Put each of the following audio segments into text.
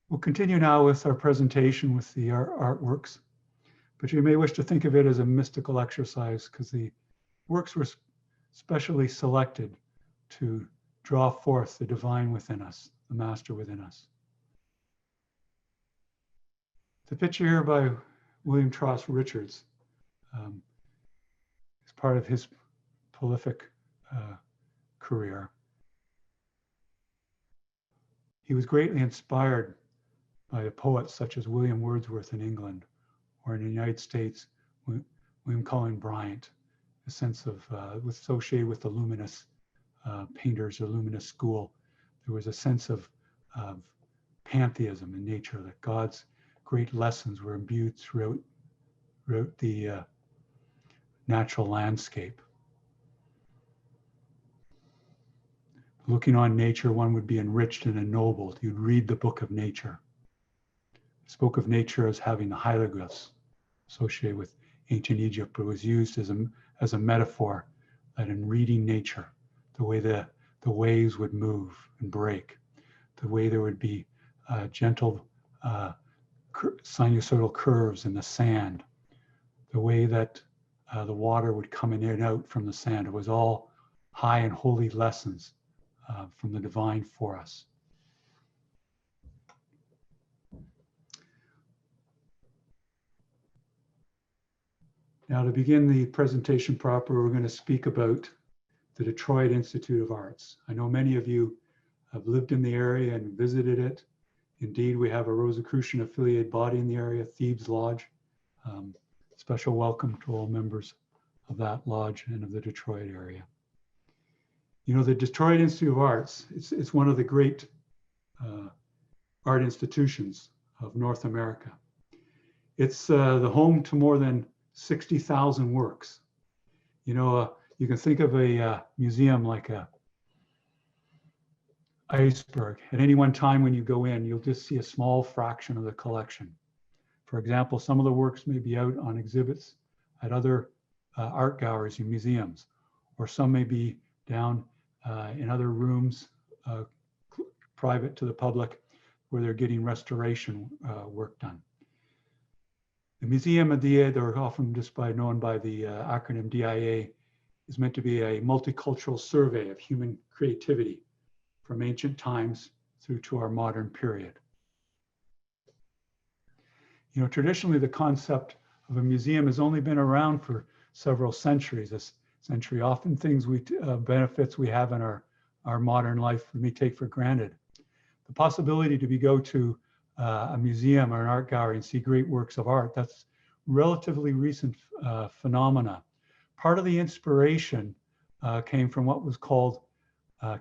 We'll continue now with our presentation with the artworks, but you may wish to think of it as a mystical exercise because the works were specially selected to draw forth the divine within us, the master within us. The picture here by William Tross Richards is part of his prolific career. He was greatly inspired by poets such as William Wordsworth in England, or in the United States, William Cullen Bryant, a sense of, associated with the luminous painters or luminous school. There was a sense of pantheism in nature, that God's great lessons were imbued throughout the natural landscape. Looking on nature, one would be enriched and ennobled. You'd read the book of nature. It spoke of nature as having the hieroglyphs associated with ancient Egypt, but it was used as a metaphor that in reading nature, the way the waves would move and break, the way there would be gentle sinusoidal curves in the sand, the way that the water would come in and out from the sand. It was all high and holy lessons from the divine for us. Now, to begin the presentation proper, we're going to speak about the Detroit Institute of Arts. I know many of you have lived in the area and visited it. Indeed, we have a Rosicrucian affiliated body in the area, Thebes Lodge. Special welcome to all members of that lodge and of the Detroit area. You know, the Detroit Institute of Arts, it's one of the great art institutions of North America. It's the home to more than 60,000 works. You know, you can think of a museum like a iceberg. At any one time when you go in, you'll just see a small fraction of the collection. For example, some of the works may be out on exhibits at other art galleries and museums, or some may be down in other rooms private to the public where they're getting restoration work done. The Museum of DIA, they're often just known by the acronym DIA, is meant to be a multicultural survey of human creativity from ancient times through to our modern period. You know, traditionally the concept of a museum has only been around for several centuries. Often things benefits we have in our modern life we may take for granted. The possibility to go to a museum or an art gallery and see great works of art, that's relatively recent phenomena. Part of the inspiration came from what was called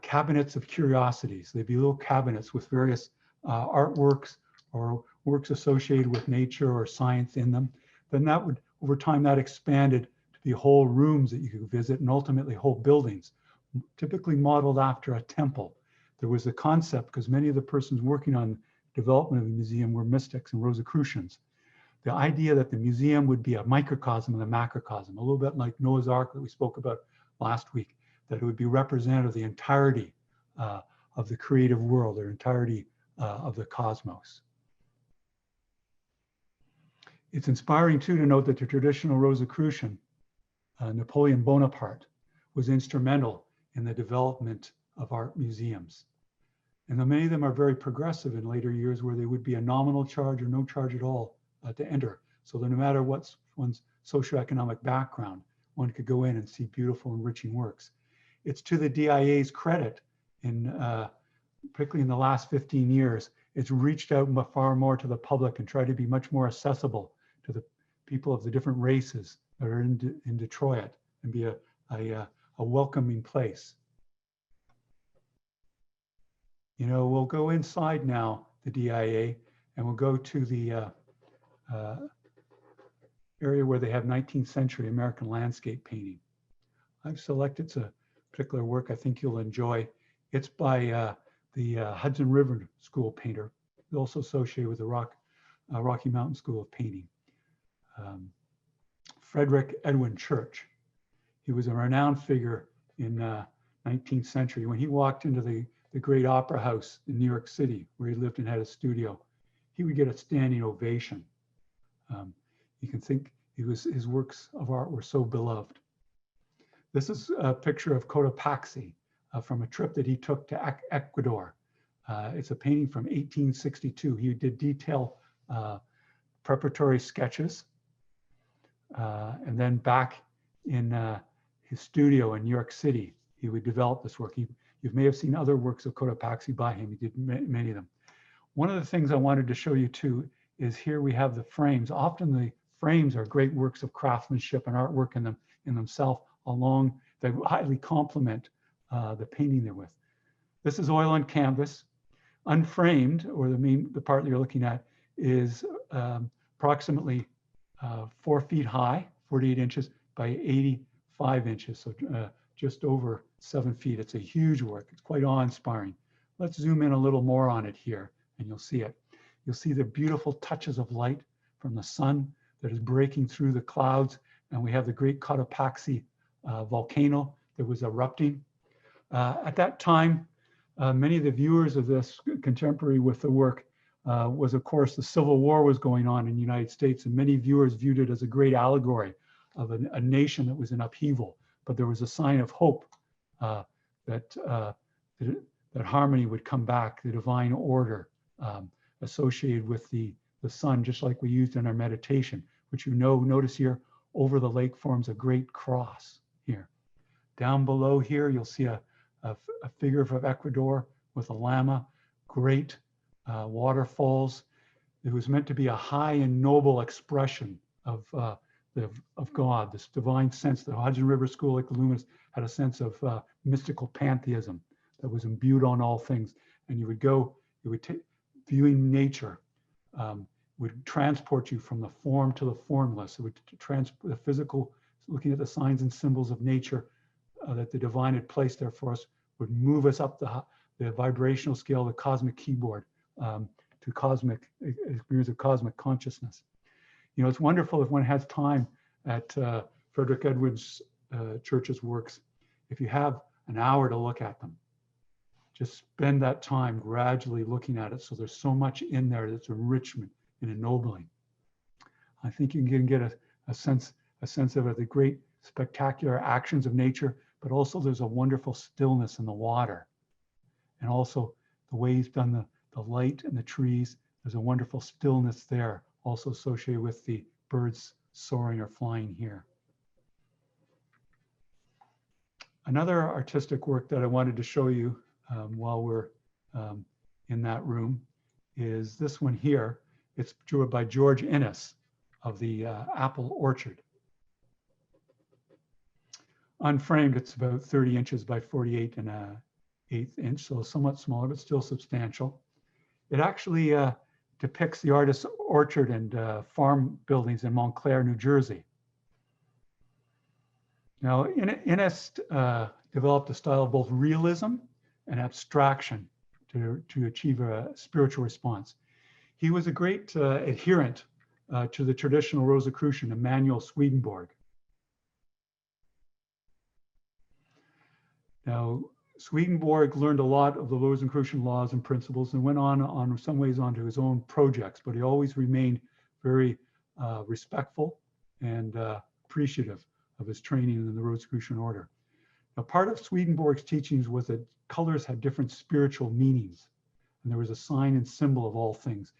cabinets of curiosities. They'd be little cabinets with various artworks or works associated with nature or science in them. Then that would, over time, that expanded to be whole rooms that you could visit and ultimately whole buildings, typically modeled after a temple. There was a concept, because many of the persons working on development of the museum were mystics and Rosicrucians. The idea that the museum would be a microcosm of the macrocosm, a little bit like Noah's Ark that we spoke about last week, that it would be representative of the entirety of the creative world, or entirety of the cosmos. It's inspiring too to note that the traditional Rosicrucian, Napoleon Bonaparte, was instrumental in the development of art museums. And many of them are very progressive in later years, where they would be a nominal charge or no charge at all to enter. So that no matter what one's socioeconomic background, one could go in and see beautiful, enriching works. It's to the DIA's credit, particularly in the last 15 years, it's reached out far more to the public and tried to be much more accessible to the people of the different races that are in Detroit, and be a welcoming place. You know, we'll go inside now, the DIA, and we'll go to the area where they have 19th century American landscape painting. I've selected a particular work I think you'll enjoy. It's by the Hudson River School painter, also associated with the Rocky Mountain School of Painting. Frederick Edwin Church. He was a renowned figure in 19th century. When he walked into the great opera house in New York City, where he lived and had a studio he would get a standing ovation. You can think his works of art were so beloved. This is a picture of Cotopaxi from a trip that he took to Ecuador. It's a painting from 1862. He did detail preparatory sketches. And then back in his studio in New York City, he would develop this work. You may have seen other works of Cotopaxi by him. He did many of them. One of the things I wanted to show you too is here we have the frames. Often the frames are great works of craftsmanship and artwork in themselves, along that highly complement the painting they're with. This is oil on canvas. Unframed, or the part that you're looking at, is approximately 4 feet high, 48 inches by 85 inches, so just over 7 feet. It's a huge work. It's quite awe-inspiring. Let's zoom in a little more on it here, and you'll see it. You'll see the beautiful touches of light from the sun that is breaking through the clouds, and we have the great Cotopaxi volcano that was erupting. At that time, many of the viewers of this, contemporary with the work, was, of course, the Civil War was going on in the United States, and many viewers viewed it as a great allegory of a nation that was in upheaval. But there was a sign of hope that harmony would come back, the divine order associated with the sun, just like we used in our meditation, which notice here over the lake forms a great cross here. Down below here, you'll see a figure of Ecuador with a llama, great waterfalls. It was meant to be a high and noble expression of God, this divine sense. The Hudson River School, like the Luminis, had a sense of mystical pantheism that was imbued on all things. And you would take, viewing nature would transport you from the form to the formless. It would transport the physical, looking at the signs and symbols of nature that the divine had placed there for us, would move us up the vibrational scale, the cosmic keyboard, to cosmic experience of cosmic consciousness. You know, it's wonderful if one has time at Frederick Edwards Church's works. If you have an hour to look at them, just spend that time gradually looking at it. So there's so much in there that's enrichment and ennobling. I think you can get a sense of it, the great spectacular actions of nature, but also there's a wonderful stillness in the water. And also the way he's done the light and the trees, there's a wonderful stillness there, also associated with the birds soaring or flying here. Another artistic work that I wanted to show you while we're in that room is this one here. It's by George Innes of the Apple Orchard. Unframed, it's about 30 inches by 48 and an eighth inch, so somewhat smaller, but still substantial. It actually depicts the artist's orchard and farm buildings in Montclair, New Jersey. Now, Innes developed a style of both realism and abstraction to achieve a spiritual response. He was a great adherent to the traditional Rosicrucian Emanuel Swedenborg. Now, Swedenborg learned a lot of the Rosicrucian laws and principles and went on some ways onto his own projects, but he always remained very respectful and appreciative of his training in the Rosicrucian order. Now, part of Swedenborg's teachings was that colors had different spiritual meanings, and there was a sign and symbol of all things.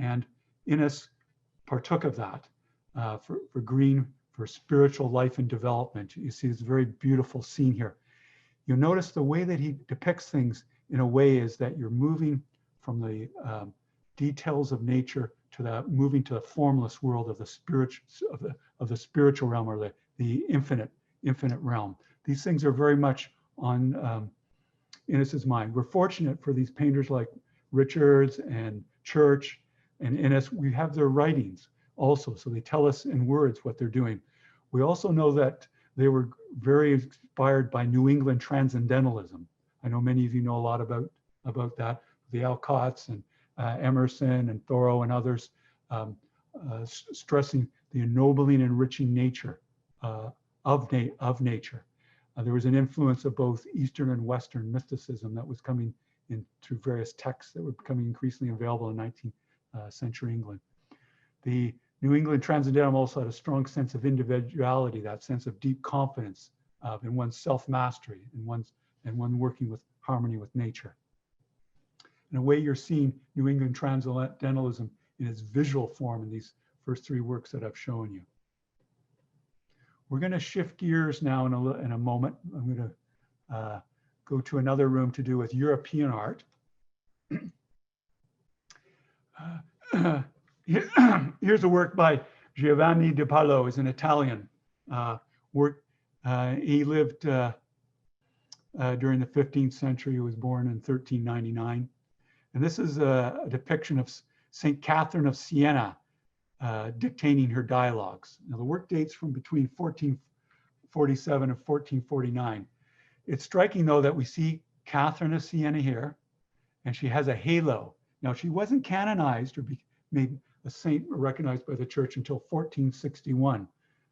And Innes partook of that for green, for spiritual life and development. You see this very beautiful scene here. You'll notice the way that he depicts things in a way is that you're moving from the details of nature to moving to the formless world of the spiritual realm, or the infinite realm. These things are very much on Innes's mind. We're fortunate for these painters like Richards and Church and Innes. We have their writings also, so they tell us in words what they're doing. We also know that they were very inspired by New England transcendentalism. I know many of you know a lot about that, the Alcotts and Emerson and Thoreau and others, stressing the ennobling and enriching nature of nature. There was an influence of both Eastern and Western mysticism that was coming in through various texts that were becoming increasingly available in century England. The New England Transcendental also had a strong sense of individuality, that sense of deep confidence in one's self-mastery and one working with harmony with nature. In a way, you're seeing New England Transcendentalism in its visual form in these first three works that I've shown you. We're going to shift gears now in a moment. I'm going to go to another room to do with European art. Here's a work by Giovanni di Paolo. He's an Italian work. He lived during the 15th century. He was born in 1399. And this is a depiction of St. Catherine of Siena dictating her dialogues. Now, the work dates from between 1447 and 1449. It's striking, though, that we see Catherine of Siena here, and she has a halo. Now, she wasn't canonized or made a saint or recognized by the church until 1461.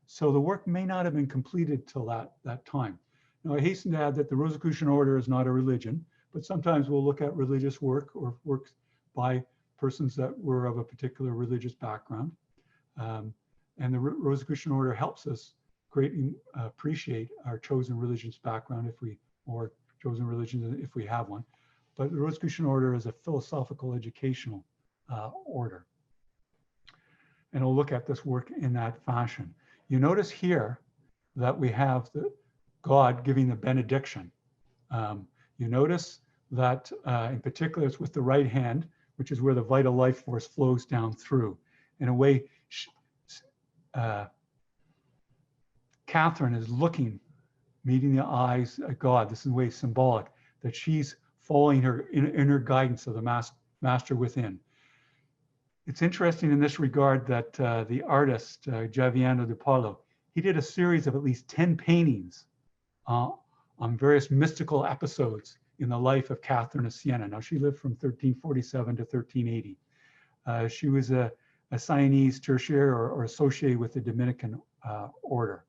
So the work may not have been completed till that time. Now, I hasten to add that the Rosicrucian order is not a religion, but sometimes we'll look at religious work or works by persons that were of a particular religious background. And the Rosicrucian order helps us greatly appreciate our chosen religion's background or chosen religion if we have one. But the Rosicrucian order is a philosophical educational order. And we'll look at this work in that fashion. You notice here that we have God giving the benediction. You notice that in particular it's with the right hand, which is where the vital life force flows down through. In a way, Catherine is looking, meeting the eyes at God. This is a way symbolic that she's following her inner guidance of the master within. It's interesting in this regard that the artist, Giovanni di Paolo, he did a series of at least 10 paintings on various mystical episodes in the life of Catherine of Siena. Now, she lived from 1347 to 1380. She was a Sienese tertiary or associated with the Dominican order.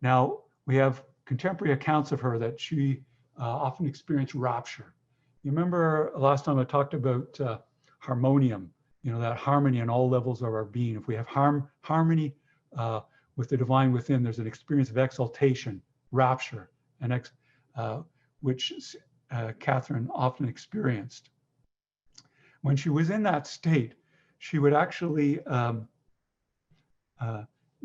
Now, we have contemporary accounts of her that she often experienced rapture. You remember last time I talked about harmonium, that harmony on all levels of our being. If we have harmony with the divine within, there's an experience of exaltation, rapture, and which Catherine often experienced. When she was in that state, she would actually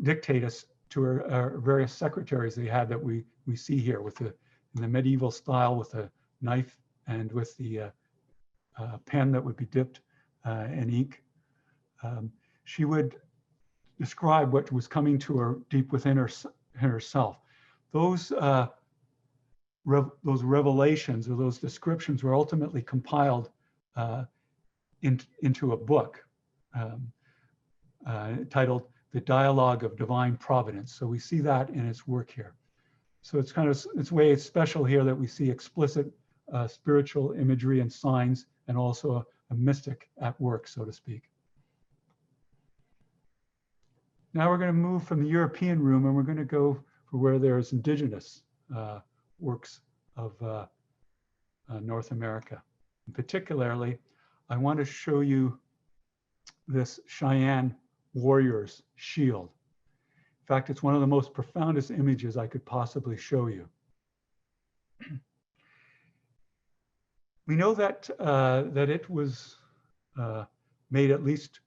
dictate us to her various secretaries they had that we see here in the medieval style with a knife and with the pen that would be dipped in ink. She would describe what was coming to her deep within herself. Those revelations or those descriptions were ultimately compiled into a book titled The Dialogue of Divine Providence. So we see that in its work here. So it's it's special here that we see explicit spiritual imagery and signs, and also a mystic at work, so to speak. Now we're going to move from the European room and we're going to go for where there's indigenous works of North America. And particularly, I want to show you this Cheyenne warrior's shield. In fact, it's one of the most profoundest images I could possibly show you. We know that it was made at least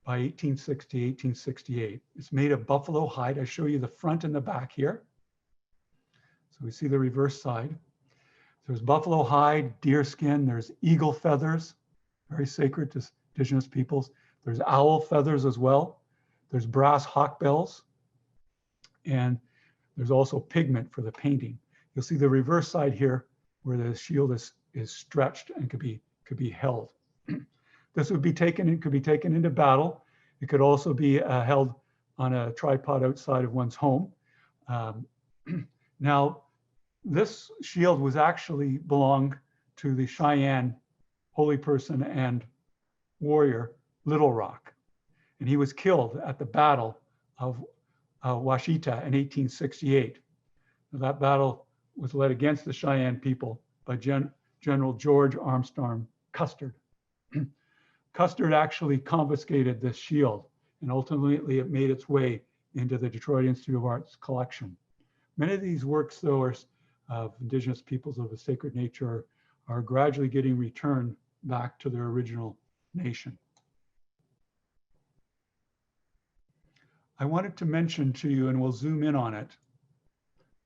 by 1860, 1868. It's made of buffalo hide. I show you the front and the back here. So we see the reverse side. There's buffalo hide, deer skin, there's eagle feathers, very sacred to indigenous peoples. There's owl feathers as well. There's brass hawk bells. And there's also pigment for the painting. You'll see the reverse side here where the shield is stretched and could be held. This could be taken into battle. It could also be held on a tripod outside of one's home. Now, this shield was actually belonged to the Cheyenne holy person and warrior, Little Rock. And he was killed at the Battle of Washita in 1868. That battle was led against the Cheyenne people by General George Armstrong Custer. Custard actually confiscated this shield, and ultimately it made its way into the Detroit Institute of Art's collection. Many of these works, though, are of Indigenous peoples of a sacred nature, are gradually getting returned back to their original nation. I wanted to mention to you, and we'll zoom in on it,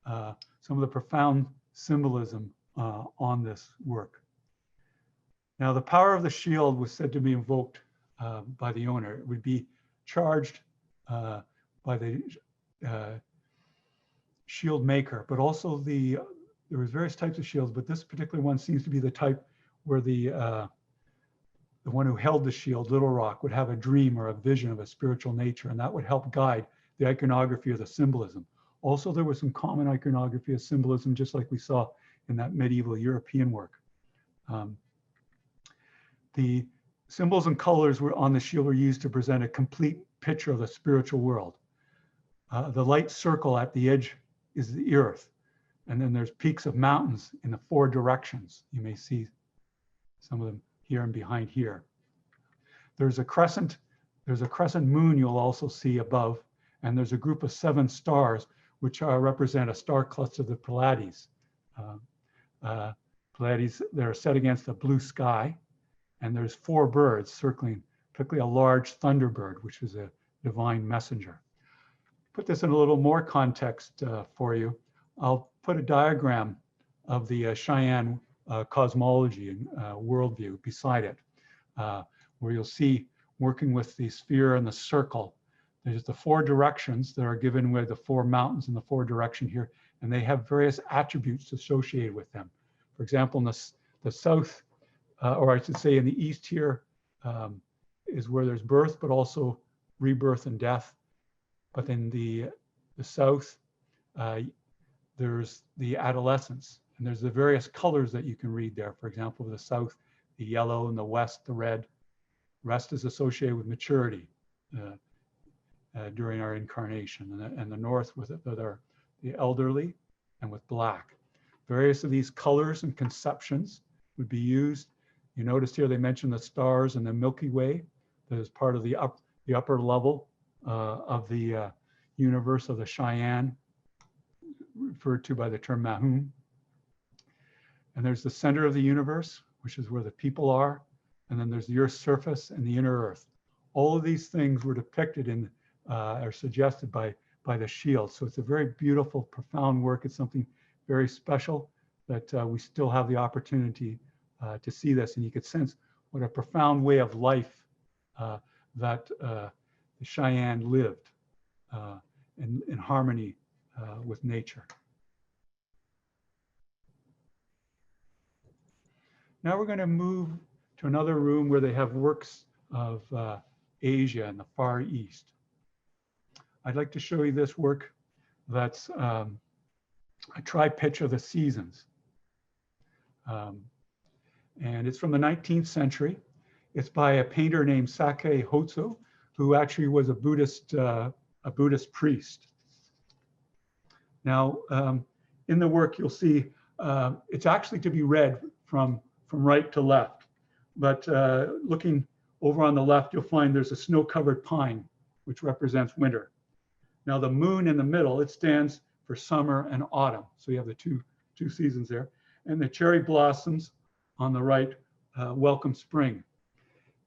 some of the profound symbolism on this work. Now, the power of the shield was said to be invoked by the owner. It would be charged by the shield maker, but also there was various types of shields, but this particular one seems to be the type where the one who held the shield, Little Rock, would have a dream or a vision of a spiritual nature, and that would help guide the iconography of the symbolism. Also, there was some common iconography of symbolism, just like we saw in that medieval European work. The symbols and colors were on the shield were used to present a complete picture of the spiritual world. The light circle at the edge is the earth, and then there's peaks of mountains in the 4 directions. You may see some of them here and behind here. There's a crescent moon you'll also see above, and there's a group of 7 stars which represent a star cluster of the Pleiades. Pleiades, they're set against a blue sky, and there's 4 birds circling, particularly a large thunderbird, which is a divine messenger. Put this in a little more context for you. I'll put a diagram of the Cheyenne cosmology and worldview beside it, where you'll see, working with the sphere and the circle, there's the 4 directions that are given with the 4 mountains in the 4 direction here, and they have various attributes associated with them. For example, in the south, or I should say in the east here, is where there's birth, but also rebirth and death. But in the south, there's the adolescence, and there's the various colors that you can read there. For example, the south, the yellow, and the west, the red. Rest is associated with maturity during our incarnation, and the north with the elderly and with black. Various of these colors and conceptions would be used. You notice here they mention the stars and the Milky Way that is part of the upper level of the universe of the Cheyenne, referred to by the term Mahum. And there's the center of the universe, which is where the people are. And then there's the Earth's surface and the inner Earth. All of these things were depicted in, are suggested by the shield. So it's a very beautiful, profound work. It's something very special that we still have the opportunity to see this. And you could sense what a profound way of life that the Cheyenne lived in harmony with nature. Now we're going to move to another room where they have works of Asia and the Far East. I'd like to show you this work that's a tri-pitch of the seasons. And it's from the 19th century. It's by a painter named Sake Hotso, who actually was a Buddhist priest. Now, in the work, you'll see it's actually to be read from right to left. But looking over on the left, you'll find there's a snow-covered pine, which represents winter. Now, the moon in the middle, it stands for summer and autumn. So you have the two seasons there. And the cherry blossoms on the right welcome spring.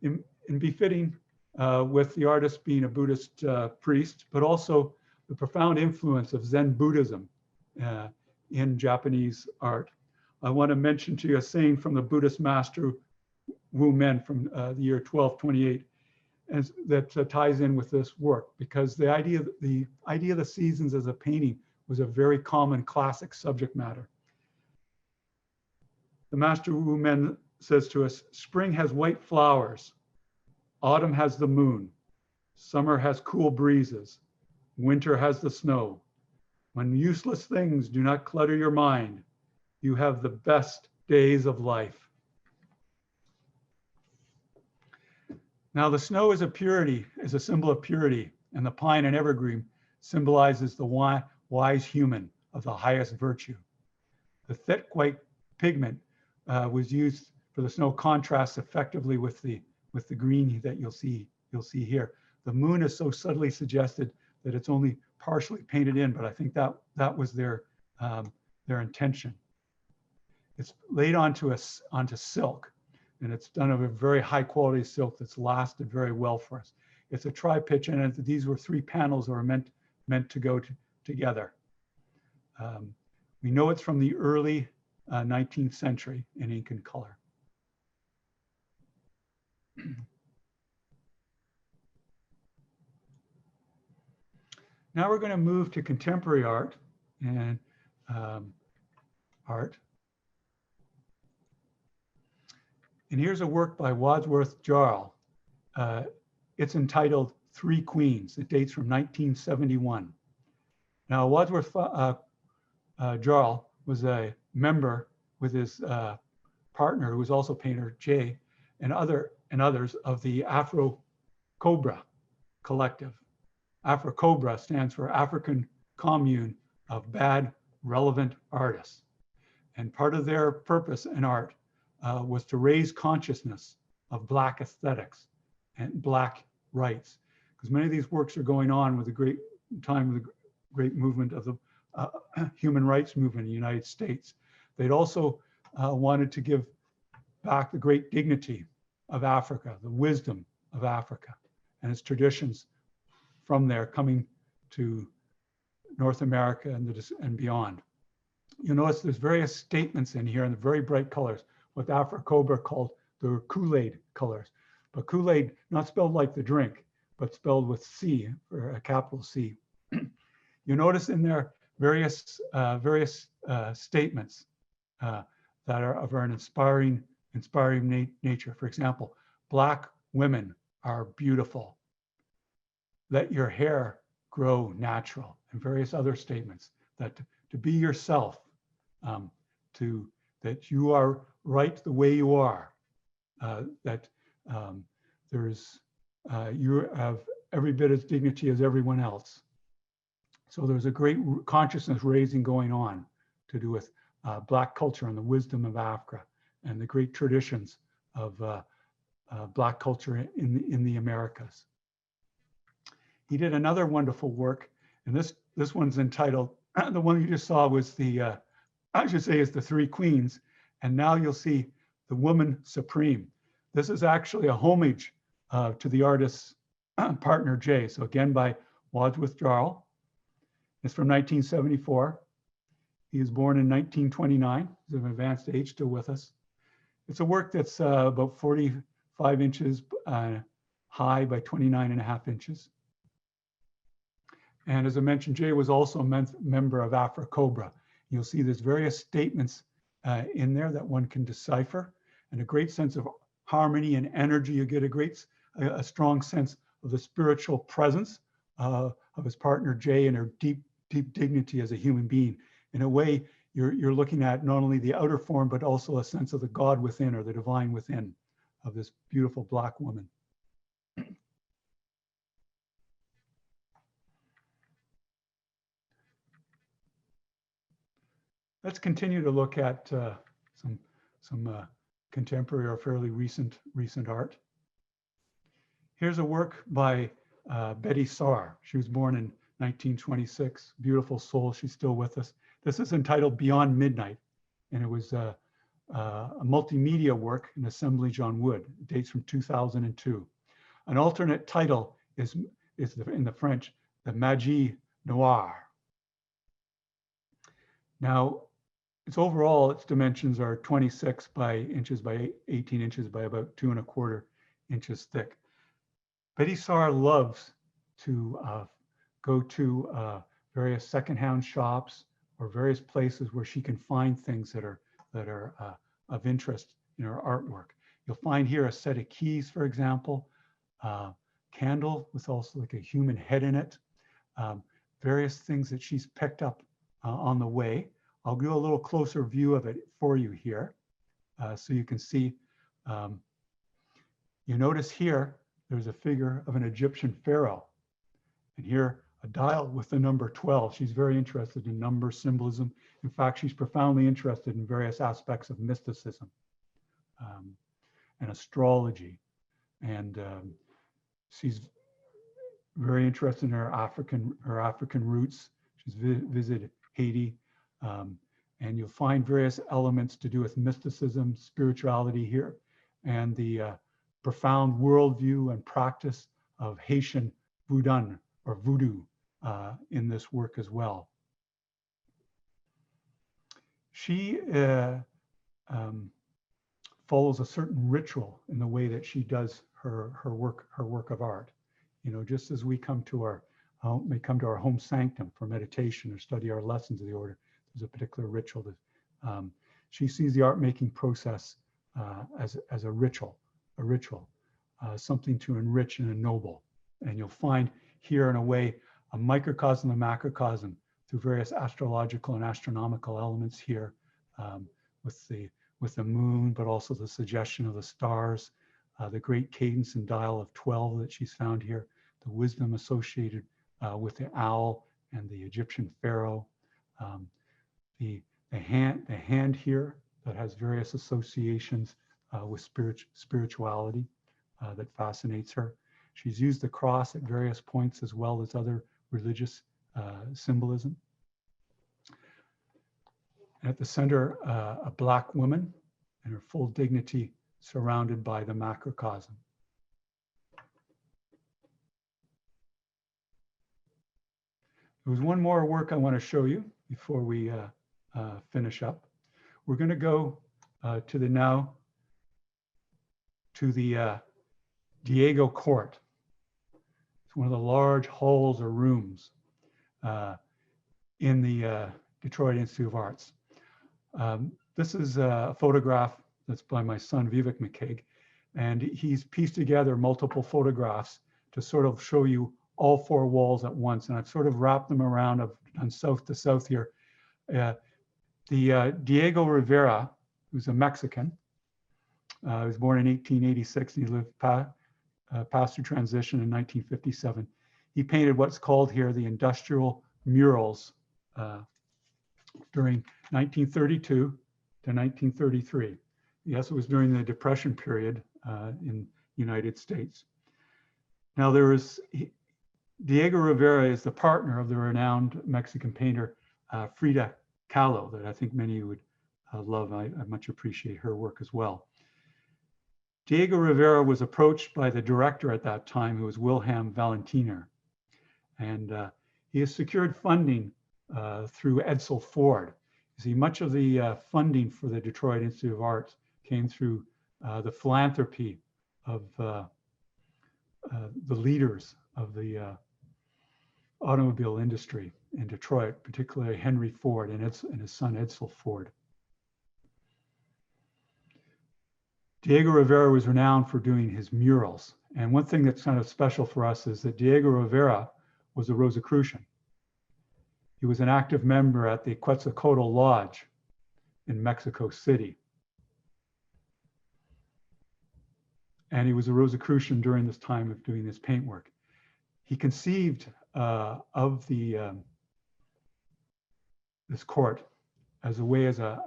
In befitting with the artist being a Buddhist priest, but also the profound influence of Zen Buddhism in Japanese art. I want to mention to you a saying from the Buddhist master Wu Men from the year 1228, and that ties in with this work, because the idea of the seasons as a painting was a very common classic subject matter. The master Wu Men says to us, spring has white flowers, autumn has the moon, summer has cool breezes, winter has the snow. When useless things do not clutter your mind, you have the best days of life. Now the snow is a symbol of purity, and the pine and evergreen symbolizes the wise human of the highest virtue. The thick white pigment was used for the snow contrasts effectively with the with the green that you'll see here. The moon is so subtly suggested that it's only partially painted in, but I think that was their intention. It's laid onto silk, and it's done of a very high quality silk that's lasted very well for us. It's a tri-pitch, and these were 3 panels that were meant to go together. We know it's from the early 19th century in ink and color. Now we're going to move to contemporary art and art. And here's a work by Wadsworth Jarl. It's entitled Three Queens. It dates from 1971. Now, Wadsworth Jarl was a member with his partner, who was also painter, Jay, and others of the Afro Cobra collective. Afro Cobra stands for African Commune of Bad Relevant Artists. And part of their purpose in art was to raise consciousness of Black aesthetics and Black rights. Because many of these works are going on with the great movement of the human rights movement in the United States. They'd also wanted to give back the great dignity of Africa, the wisdom of Africa and its traditions from there coming to North America and beyond. You'll notice there's various statements in here in the very bright colors, what Afro Cobra called the Kool-Aid colors. But Kool-Aid, not spelled like the drink, but spelled with C, or a capital C. You notice in there various statements that are of an inspiring nature. For example, Black women are beautiful. Let your hair grow natural, and various other statements that to be yourself, that you are right the way you are, that you have every bit as dignity as everyone else. So there's a great consciousness raising going on to do with Black culture and the wisdom of Africa and the great traditions of Black culture in the Americas. He did another wonderful work, and this one's entitled, the one you just saw was the, I should say is the Three Queens, and now you'll see the Woman Supreme. This is actually a homage to the artist's partner, Jay. So again, by Wadsworth Jarl. It's from 1974. He was born in 1929. He's of advanced age, still with us. It's a work that's about 45 inches high by 29.5 inches. And as I mentioned, Jay was also a member of Afro Cobra. You'll see there's various statements in there that one can decipher, and a great sense of harmony and energy. You get a strong sense of the spiritual presence of his partner Jay and her deep dignity as a human being. In a way, you're looking at not only the outer form, but also a sense of the God within, or the divine within, of this beautiful Black woman. Let's continue to look at some contemporary or fairly recent art. Here's a work by Betty Saar. She was born in 1926. Beautiful soul. She's still with us. This is entitled Beyond Midnight, and it was a multimedia work, an assemblage on wood. It dates from 2002. An alternate title is in the French, the Magie Noire. Now, its dimensions are 26 inches by 18 inches by about 2¼ inches thick. Betty Saar loves to go to various secondhand shops or various places where she can find things that are of interest in her artwork. You'll find here a set of keys, for example, candle with also like a human head in it, various things that she's picked up on the way. I'll do a little closer view of it for you here so you can see. You notice here, there's a figure of an Egyptian pharaoh. And here, a dial with the number 12. She's very interested in number symbolism. In fact, she's profoundly interested in various aspects of mysticism and astrology. and she's very interested in her African roots. She's visited Haiti, and you'll find various elements to do with mysticism, spirituality here, and the profound worldview and practice of Haitian voodoo or voodoo in this work as well. She follows a certain ritual in the way that she does her work of art. You know, just as we come to our home sanctum for meditation or study our lessons of the order, there's a particular ritual that she sees the art making process as a ritual, something to enrich and ennoble. And you'll find here, in a way, a microcosm and macrocosm through various astrological and astronomical elements here, with the moon, but also the suggestion of the stars, the great cadence and dial of 12 that she's found here, the wisdom associated with the owl and the Egyptian pharaoh, the hand here that has various associations with spirituality that fascinates her. She's used the cross at various points as well as other religious symbolism. At the center, a Black woman in her full dignity, surrounded by the macrocosm. There was one more work I want to show you before we finish up. We're going to go to the Diego Court. It's one of the large halls or rooms in the Detroit Institute of Arts. This is a photograph that's by my son, Hugh McCague, and he's pieced together multiple photographs to sort of show you all four walls at once. And I've sort of wrapped them around on south to south here. Diego Rivera, who's a Mexican, he was born in 1886 and he lived past through transition in 1957. He painted what's called here the industrial murals during 1932 to 1933. Yes, it was during the Depression period in the United States. Now Diego Rivera is the partner of the renowned Mexican painter Frida Kahlo, that I think many of you would love. I much appreciate her work as well. Diego Rivera was approached by the director at that time, who was Wilhelm Valentiner, and he has secured funding through Edsel Ford. You see, much of the funding for the Detroit Institute of Arts came through the philanthropy of the leaders of the automobile industry in Detroit, particularly Henry Ford and his son Edsel Ford. Diego Rivera was renowned for doing his murals. And one thing that's kind of special for us is that Diego Rivera was a Rosicrucian. He was an active member at the Quetzalcoatl Lodge in Mexico City. And he was a Rosicrucian during this time of doing this paintwork. He conceived of this court as a way, as a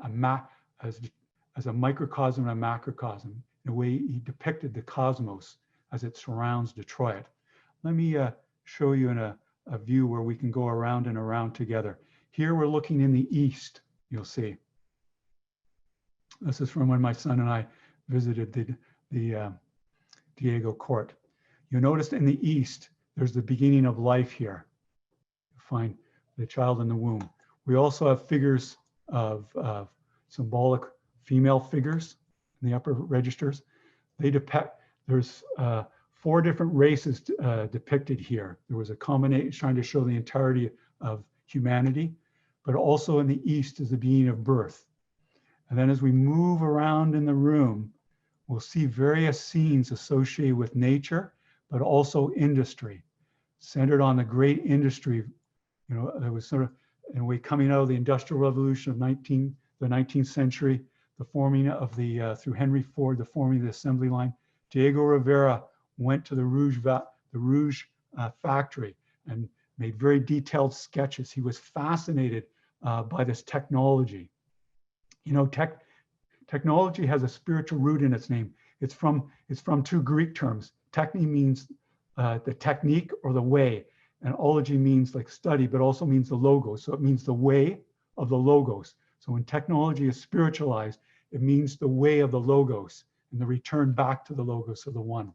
microcosm and a macrocosm. In a way, he depicted the cosmos as it surrounds Detroit. Let me show you in a view where we can go around and around together. Here we're looking in the east, you'll see. This is from when my son and I visited the Diego Court. You'll notice in the east, there's the beginning of life here. You find the child in the womb. We also have figures of symbolic female figures in the upper registers. They depict, there's 4 different races depicted here. There was a combination trying to show the entirety of humanity, but also in the east is the beginning of birth. And then as we move around in the room, we'll see various scenes associated with nature, but also industry, centered on the great industry. You know, there was sort of, in a way, coming out of the Industrial Revolution of the 19th century, the forming of through Henry Ford, the forming of the assembly line. Diego Rivera went to the Rouge factory and made very detailed sketches. He was fascinated by this technology. You know, technology has a spiritual root in its name. It's from two Greek terms. Techne means the technique or the way, and ology means like study, but also means the logos. So it means the way of the logos. So when technology is spiritualized, it means the way of the logos and the return back to the logos of the one.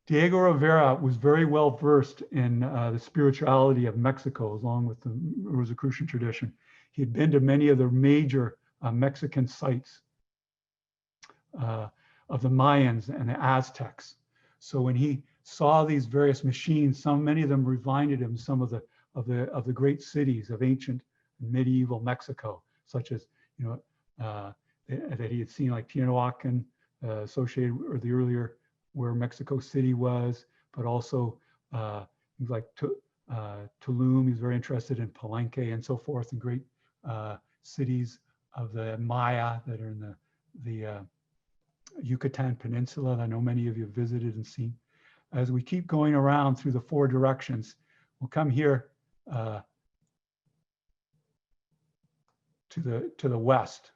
Diego Rivera was very well versed in the spirituality of Mexico, along with the Rosicrucian tradition. He had been to many of the major Mexican sites of the Mayans and the Aztecs. So when he saw these various machines, many of them reminded him some of the great cities of ancient and medieval Mexico, such as that he had seen, like Tiahuanacan, associated, or the earlier where Mexico City was, but also like Tulum. He's very interested in Palenque and so forth, and great cities of the Maya that are in the Yucatan Peninsula that I know many of you have visited and seen. As we keep going around through the four directions, we'll come here to the west.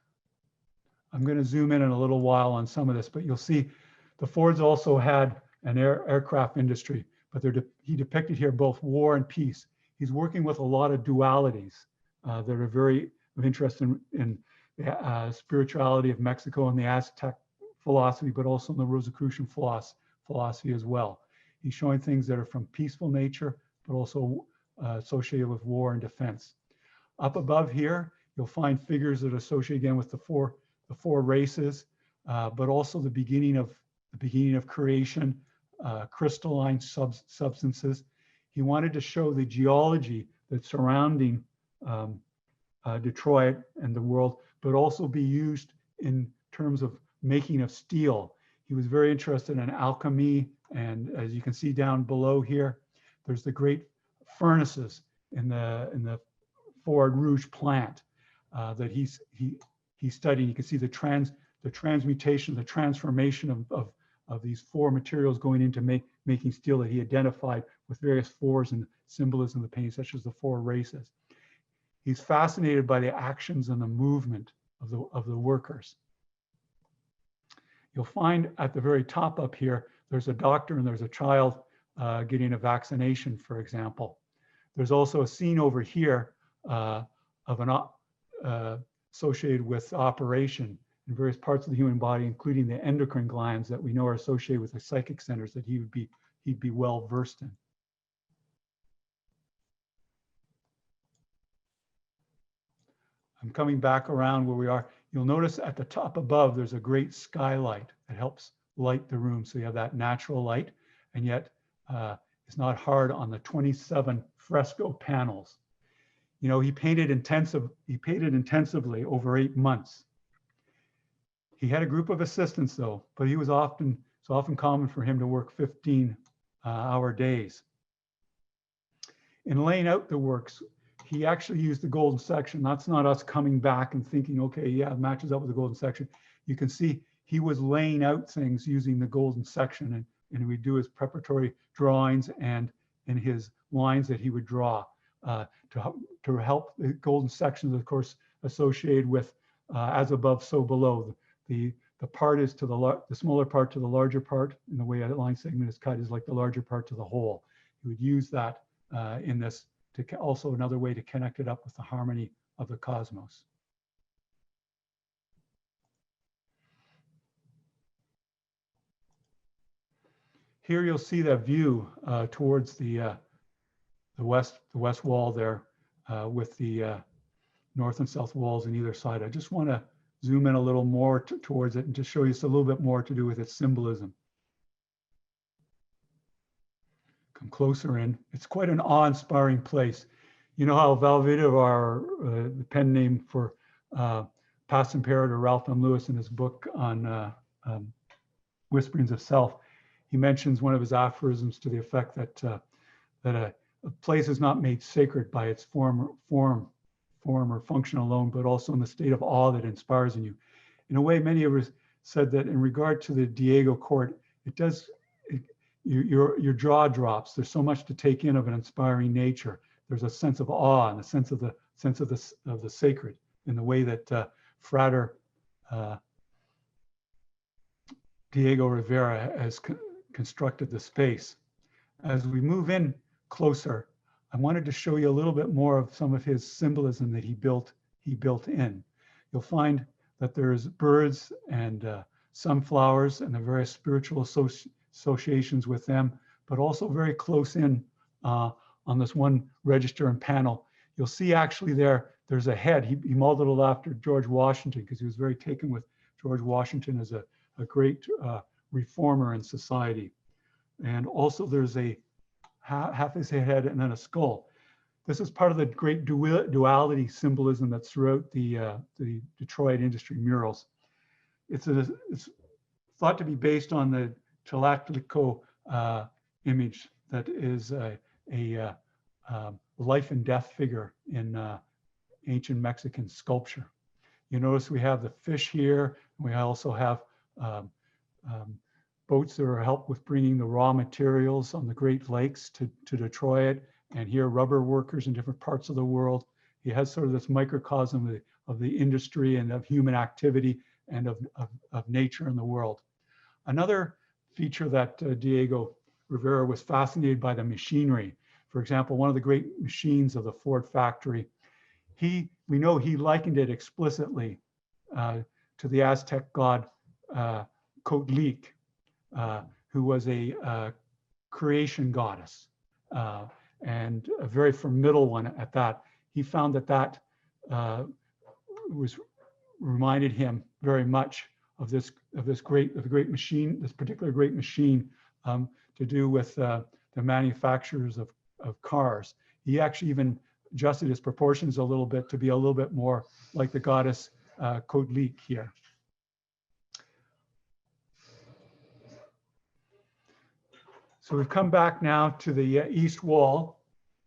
I'm going to zoom in a little while on some of this, but you'll see the Fords also had an aircraft industry, but he depicted here both war and peace. He's working with a lot of dualities that are very of interest in the spirituality of Mexico and the Aztec philosophy, but also in the Rosicrucian philosophy as well. He's showing things that are from peaceful nature, but also associated with war and defense. Up above here, you'll find figures that associate again with the four races, but also the beginning of creation, crystalline substances. He wanted to show the geology that's surrounding Detroit and the world, but also be used in terms of making of steel. He was very interested in alchemy, and as you can see down below here, there's the great furnaces in the Ford Rouge plant that he studied. You can see the transmutation, the transformation of these four materials going into making steel that he identified with various fours and symbolism of the painting, such as the four races. He's fascinated by the actions and the movement of the workers. You'll find at the very top up here, there's a doctor and there's a child getting a vaccination, for example. There's also a scene over here of associated with operation in various parts of the human body, including the endocrine glands that we know are associated with the psychic centers that he'd be well versed in. I'm coming back around where we are. You'll notice at the top above, there's a great skylight that helps light the room. So you have that natural light, and yet it's not hard on the 27 fresco panels. You know, he painted intensively over 8 months. He had a group of assistants though, but it's often common for him to work 15-hour days. In laying out the works, he actually used the golden section. That's not us coming back and thinking, okay, yeah, it matches up with the golden section. You can see he was laying out things using the golden section, and he would do his preparatory drawings and in his lines that he would draw to help the golden sections, of course, associated with as above, so below. The part is to the smaller part to the larger part, and the way a line segment is cut is like the larger part to the whole. He would use that in this to also another way to connect it up with the harmony of the cosmos. Here you'll see that view towards the west wall there with the north and south walls on either side. I just want to zoom in a little more towards it and just show you just a little bit more to do with its symbolism. Come closer in. It's quite an awe-inspiring place. You know how Valvidavar, the pen name for past imperator Ralph M. Lewis in his book on Whisperings of Self, he mentions one of his aphorisms to the effect that a place is not made sacred by its form or function alone, but also in the state of awe that inspires in you. In a way, many of us said that in regard to the Diego court, your jaw drops. There's so much to take in of an inspiring nature. There's a sense of awe and a sense of the sacred in the way that Frater Diego Rivera has constructed the space. As we move in closer, I wanted to show you a little bit more of some of his symbolism that he built in. You'll find that there's birds and sunflowers and the various spiritual associations with them, but also very close in on this one register and panel. You'll see actually there's a head. He modeled it after George Washington because he was very taken with George Washington as a great reformer in society. And also there's a half his head and then a skull. This is part of the great duality symbolism that's throughout the Detroit industry murals. It's thought to be based on the Tlachtlico image that is a life and death figure in ancient Mexican sculpture. You notice we have the fish here. We also have boats that are help with bringing the raw materials on the Great Lakes to Detroit, and here rubber workers in different parts of the world. He has sort of this microcosm of the industry and of human activity and of nature in the world. Another feature that Diego Rivera was fascinated by the machinery. For example, one of the great machines of the Ford factory, we know he likened it explicitly to the Aztec god Cotlic, who was a creation goddess and a very formidable one at that. He found that reminded him very much of this great machine, this particular great machine to do with the manufacturers of cars. He actually even adjusted his proportions a little bit to be a little bit more like the goddess Cotlic here. So we've come back now to the east wall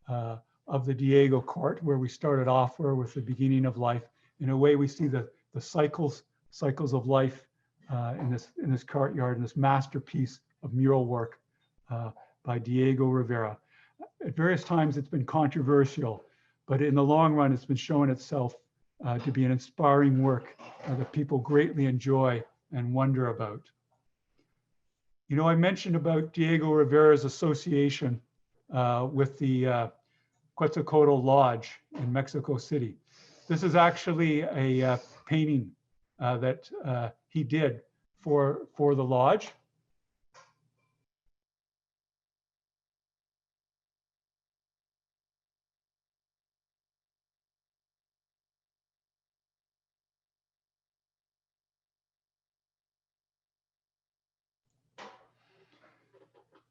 of the Diego court, where we started off with the beginning of life. In a way, we see the cycles of life in this courtyard, in this masterpiece of mural work by Diego Rivera. At various times, it's been controversial, but in the long run, it's been shown itself to be an inspiring work that people greatly enjoy and wonder about. You know, I mentioned about Diego Rivera's association with the Quetzalcoatl Lodge in Mexico City. This is actually a painting that he did for the lodge.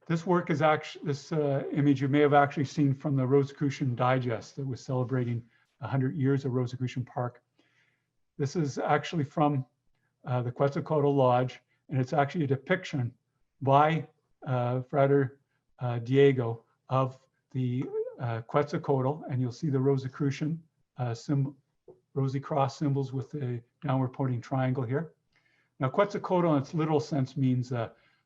This work is actually, this image you may have actually seen from the Rosicrucian Digest that was celebrating 100 years of Rosicrucian Park. This is actually from the Quetzalcoatl Lodge, and it's actually a depiction by Frater Diego of the Quetzalcoatl, and you'll see the Rosicrucian Rosy Cross symbols with the downward pointing triangle here. Now, Quetzalcoatl in its literal sense means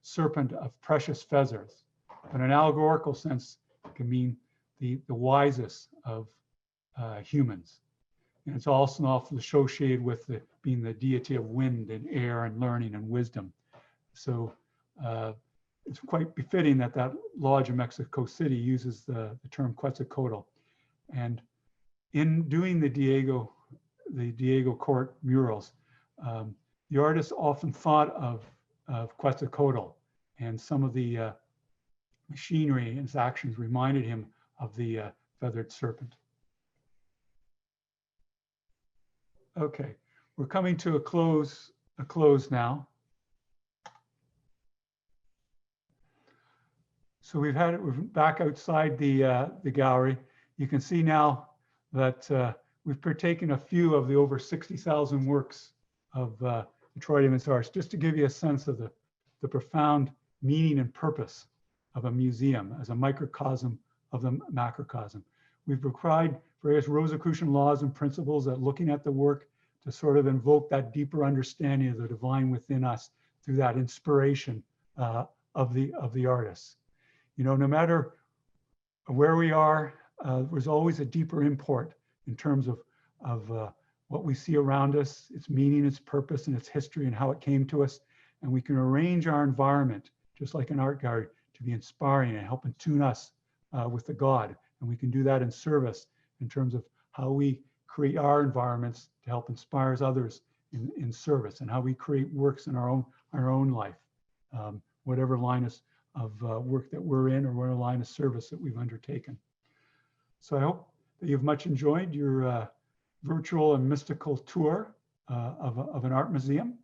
serpent of precious feathers, but in an allegorical sense it can mean the wisest of humans. And it's also often associated with being the deity of wind and air and learning and wisdom. So it's quite befitting that lodge in Mexico City uses the term Quetzalcoatl. And in doing the Diego court murals, the artist often thought of Quetzalcoatl, and some of the machinery and his actions reminded him of the feathered serpent. Okay, we're coming to a close now. So we're back outside the gallery. You can see now that we've partaken a few of the over 60,000 works of Detroit Image Arts, just to give you a sense of the profound meaning and purpose of a museum as a microcosm of the macrocosm. We've applied various Rosicrucian laws and principles that looking at the work to sort of invoke that deeper understanding of the divine within us through that inspiration of the artists. You know, no matter where we are, there's always a deeper import in terms of what we see around us, its meaning, its purpose, and its history, and how it came to us. and we can arrange our environment, just like an art gallery, to be inspiring and helping tune us with the God. And we can do that in service in terms of how we create our environments to help inspire others in service, and how we create works in our own life, whatever line of work that we're in, or whatever line of service that we've undertaken. So I hope that you've much enjoyed your virtual and mystical tour of an art museum.